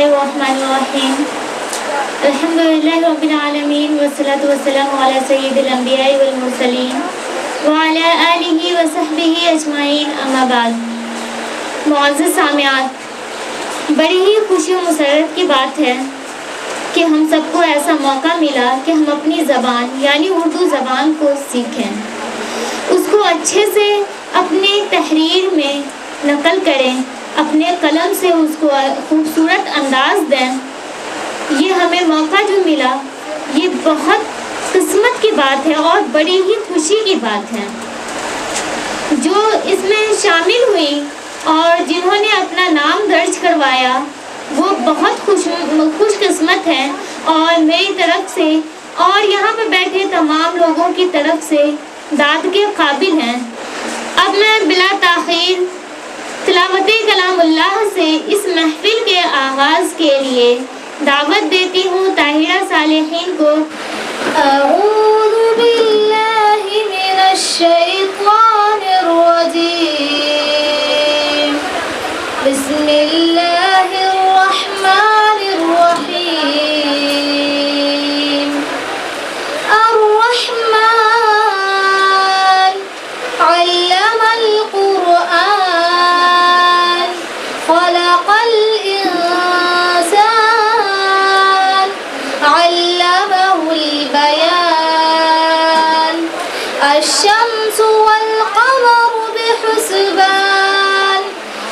اللہ الرحمن الرحیم الحمدللہ رب العالمین والصلاة والسلام علی سید الانبیاء والمرسلین وعلی آلہ وصحبہ اجمعین اما بعد۔ معزز سامعات، بڑی ہی خوشی و مسرت کی بات ہے کہ ہم سب کو ایسا موقع ملا کہ ہم اپنی زبان یعنی اردو زبان کو سیکھیں، اس کو اچھے سے اپنی تحریر میں نقل کریں، اپنے قلم سے اس کو خوبصورت انداز دیں۔ یہ ہمیں موقع جو ملا یہ بہت قسمت کی بات ہے اور بڑی ہی خوشی کی بات ہے۔ جو اس میں شامل ہوئی اور جنہوں نے اپنا نام درج کروایا وہ بہت خوش قسمت ہیں، اور میری طرف سے اور یہاں پہ بیٹھے تمام لوگوں کی طرف سے داد کے قابل ہیں۔ اب میں بلا تاخیر تلاوت کلام اللہ سے اس محفل کے آغاز کے لیے دعوت دیتی ہوں طاہرہ صالحین کو۔ اعوذ باللہ من الشیطان الرجیم، بسم اللہ الرحمن الرحیم۔ الرحمن علم القرآن خلق الإنسان علمه البيان الشمس والقمر بحسبان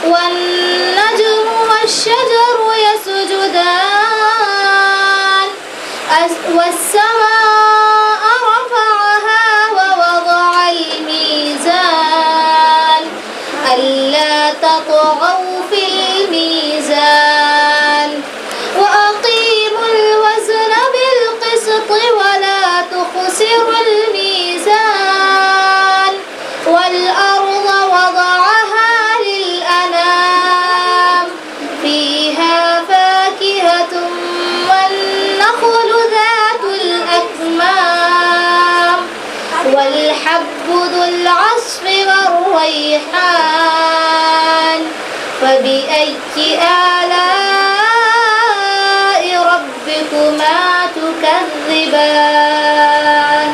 والنجم والشجر يسجدان والسماء رفعها ووضع الميزان ألا تطغوا في الميزان وأقيموا الوزن بالقسط ولا تخسروا الميزان والأرض وضعها للأنام فيها فاكهة والنخل ذات الأكمام والحب ذو العصف والريحان فبأي آلاء ربكما تكذبان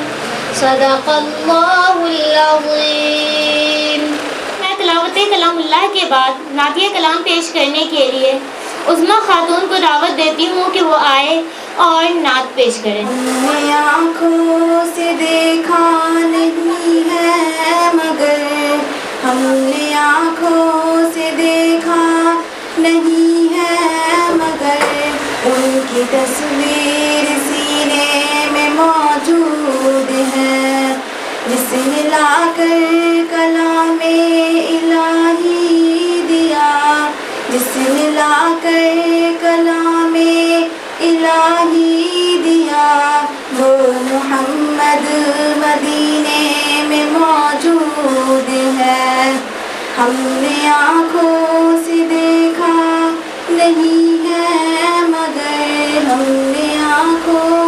صدق اللہ العظیم۔ میں تلاوت کلام اللہ کے بعد نعتیہ کلام پیش کرنے کے لیے عظمیٰ خاتون کو دعوت دیتی ہوں کہ وہ آئے اور نعت پیش کریں۔ ہم نے آنکھوں سے دیکھا نہیں ہے مگر، ہم نے آنکھوں سے دیکھا نہیں ہے مگر، ان کی تصویر سینے میں موجود ہے، جس نے لا کر کلام الہی دیا، جس نے لا کر کلام الہی دیا، وہ محمد مدینے میں موجود ہے۔ ہم نے آنکھوں سے دیکھا نہیں ہے مگر، ہم نے آنکھوں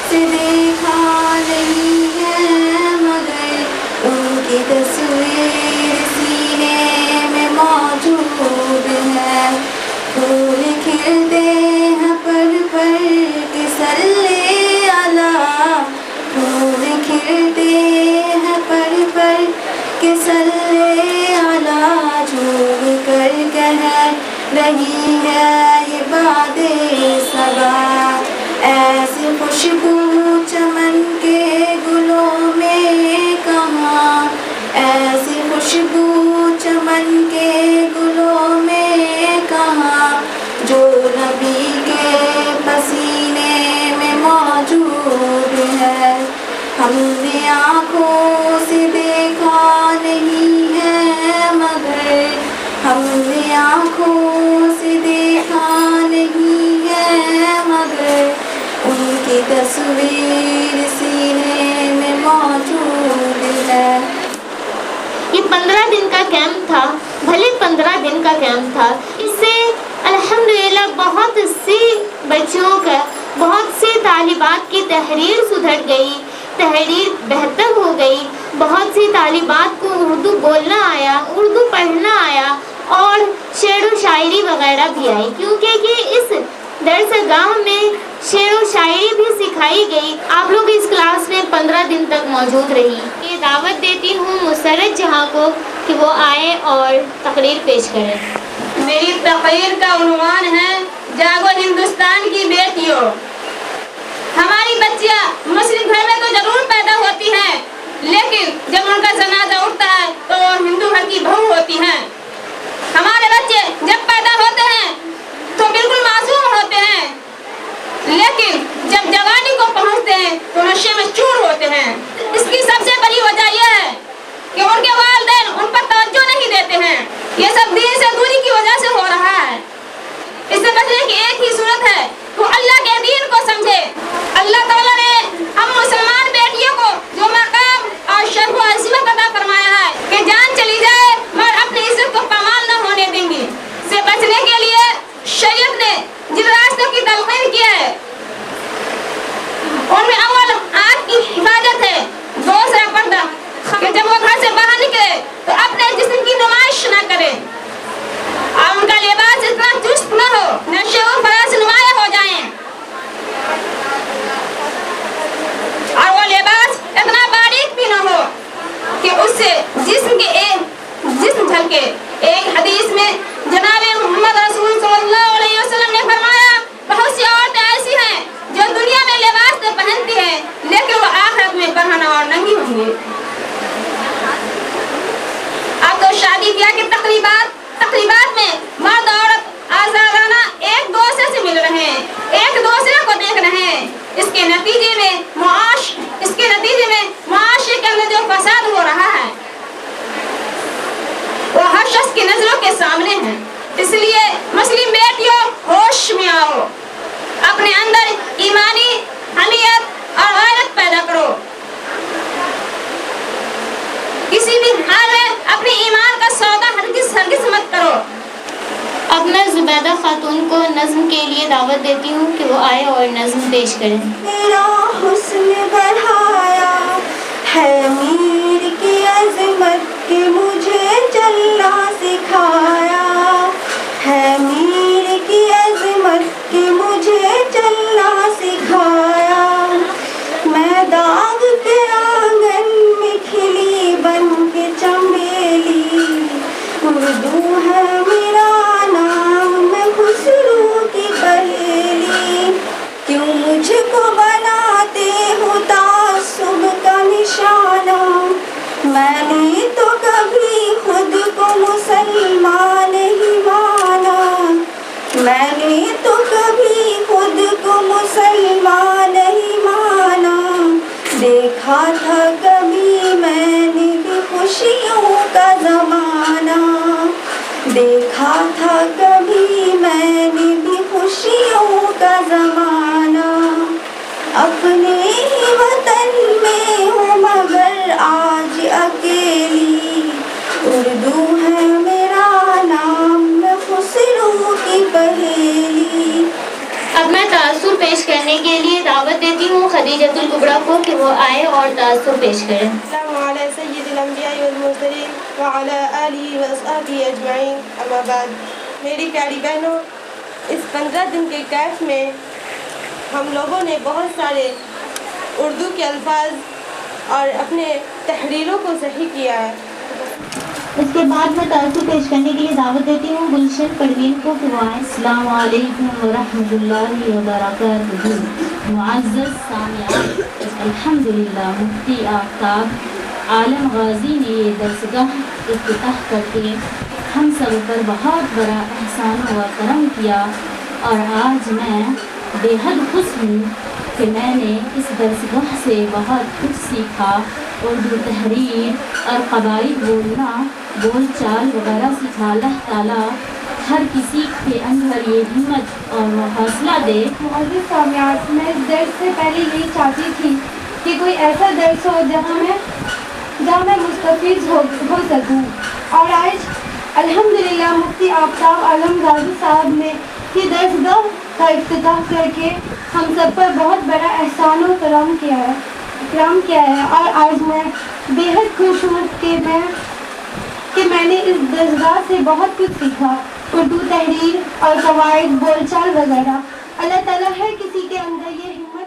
سے دیکھا نہیں ہے مگر، ان کی تصویر سینے میں موجود ہے۔ پھول کھلتے ہیں پر کے صلی اللہ، پھول کھلتے ہیں پر کے صلی اللہ، جھوم کر کہہ رہی ہے یہ باد صبا، ایسی خوشبو چمن کے گلوں میں کہاں، ایسی خوشبو چمن کے گلوں میں کہاں، جو نبی کے پسینے میں موجود ہے۔ ہم نے آنکھوں سے دیکھا نہیں ہے مگر، ہم نے آنکھوں سے دیکھا نہیں ہے مگر، ان کی تصویر سینے میں موجود ہے۔ یہ 15 دن کا کیمپ تھا، بھلے 15 دن کا کیمپ تھا، اس سے الحمدللہ بہت سی بچوں کا، بہت سی طالبات کی تحریر سدھر گئی، تحریر بہتر ہو گئی، بہت سی طالبات کو اردو بولنا آیا، اردو پڑھنا آیا اور شعر و شاعری وغیرہ بھی آئی، کیونکہ یہ اس درسگاہ میں شعر و شاعری بھی سکھائی گئی. آپ لوگ اس کلاس میں 15 دن تک موجود رہی. یہ دعوت دیتی ہوں مسرت جہاں کو کہ وہ آئے اور تقریر پیش کریں. میری تقریر کا عنوان ہے جاگو ہندوستان کی بیٹیوں. ہماری بچیاں مسلم گھر میں تو ضرور پیدا ہوتی ہیں، لیکن جب ان کا جنازہ اٹھتا ہے تو وہ ہندو گھر کی بہو ہوتی ہیں. ہمارے بچے جب پیدا ہوتے ہیں تو بالکل معصوم ہوتے ہیں، لیکن جب جوانی کو پہنچتے ہیں تو نشے میں چور ہوتے ہیں. اس کی سب سے بڑی وجہ یہ ہے کہ ان کے والدین ان پر توجہ نہیں دیتے ہیں. یہ سب دین سے دوری کی وجہ سے ہو رہا ہے. اس سے بچنے کی ایک ہی صورت ہے کہ اللہ کے دین کو سمجھے. اللہ تعالیٰ نے ہم مسلمان بیٹیوں کو جو مقام اور شرف و عظمت عطا فرمایا ہے کہ جان چلی جائے مگر اپنی عزت کو پامال نہ ہونے دیں گی. سے بچنے کے لیے شریعت نے جن راستوں کی تلقین کی ہے ان میں اول آنکھ کی حفاظت ہے، دوسرا پردہ کہ جب وہ گھر سے باہر نکلے تو اپنے جسم کی نمائش نہ کرے اور ان کا لباس اتنا چست نہ ہو نشے و فراز نمایاں ہو جائیں اور وہ لباس اتنا باریک بھی نہ ہو کہ اس سے جسم جھلکے. ایک حدیث میں جناب محمد رسول صلی اللہ علیہ وسلم نے فرمایا بہت سی عورتیں ایسی ہیں جو دنیا میں لباس تو پہنتی ہیں لیکن وہ آخرت میں برہنہ اور ننگی ہوں گی. اب تو شادی بیاہ کے تقریبات میں مرد عورت آزادانہ ایک دوسرے سے مل رہے ہیں، ایک دوسرے کو دیکھ رہے ہیں. اس کے نتیجے میں معاشرے کے اندر جو فساد ہو رہا ہے وہ ہر شخص کی نظروں کے سامنے ہے. اس لیے مسلم بیٹیوں ہوش میں آؤ، اپنے اندر ایمانی حمیت اور غیرت پیدا کرو. کسی بھی حال میں اپنے ایمان کا سودا ہرگز مت کرو. اب میں زبیدہ خاتون کو نظم کے لیے دعوت دیتی ہوں کہ وہ آئے اور نظم پیش کریں. میرا حسن بڑھایا ہے میر کی عظمت کے مجھے چلنا سکھایا ہے، میر کی عظمت کے مجھے چلنا سکھایا. میں داغ کے آنگن میں کھلی بن کے چمیلی، اردو ہے میرا نام میں خسرو کی پہیلی. کیوں مجھ کو بناتے ہو تعصب کا نشانہ، میں نے تو کبھی خود کو مسلمان نہیں مانا، میں نے تو کبھی خود کو مسلمان نہیں مانا. دیکھا تھا کبھی میں نے بھی خوشیوں کا زمانہ، دیکھا تھا کبھی میں نے بھی خوشیوں کا زمانہ. اپنے ہی وطن میں ہوں مگر آج اکیلی، اردو ہے میرا نام میں خسرو کی پہیلی. اب میں تاثر پیش کرنے کے لیے دعوت دیتی ہوں خدیجۃ الکبریٰ کو کہ وہ آئے اور تاثر پیش کریں. السلام علی سید الانبیاء والمرسلین وعلی آلہ واصحابہ اجمعین، اما بعد. میری پیاری بہنوں، اس 15 دن کے کیف میں ہم لوگوں نے بہت سارے اردو کے الفاظ اور اپنے تحریروں کو صحیح کیا ہے. اس کے بعد میں تاثر پیش کرنے کے لیے دعوت دیتی ہوں گلشن پروین کو کہ وہ آئیں. السلام علیکم ورحمۃ اللہ وبرکاتہ. معزز سامعین، الحمدللہ مفتی آفتاب عالم غازی نے یہ درسگاہ افتتاح کر کے ہم سب پر بہت بڑا احسان و کرم کیا، اور آج میں بے حد خوش ہوں کہ میں نے اس درسگاہ سے بہت کچھ سیکھا. اردو تحریر اور قواعد بولنا، بول چال وغیرہ سیکھا. اللہ تعالیٰ ہر کسی کے اندر یہ ہمت اور حوصلہ دے. معزز سامعات، میں اس درس سے پہلے یہی چاہتی تھی کہ کوئی ایسا درس ہو جہاں میں مستفیض ہو سکوں، اور آج الحمدللہ مفتی آفتاب عالم غازی صاحب نے یہ درسگاہ کا افتتاح کر کے ہم سب پر بہت بڑا احسان و کرم کیا ہے. اور آج میں بے حد خوش ہوں کہ میں نے اس درسگاہ سے بہت کچھ سیکھا، اردو تحریر اور قواعد بول چال وغیرہ. اللہ تعالیٰ ہر کسی کے اندر یہ ہمت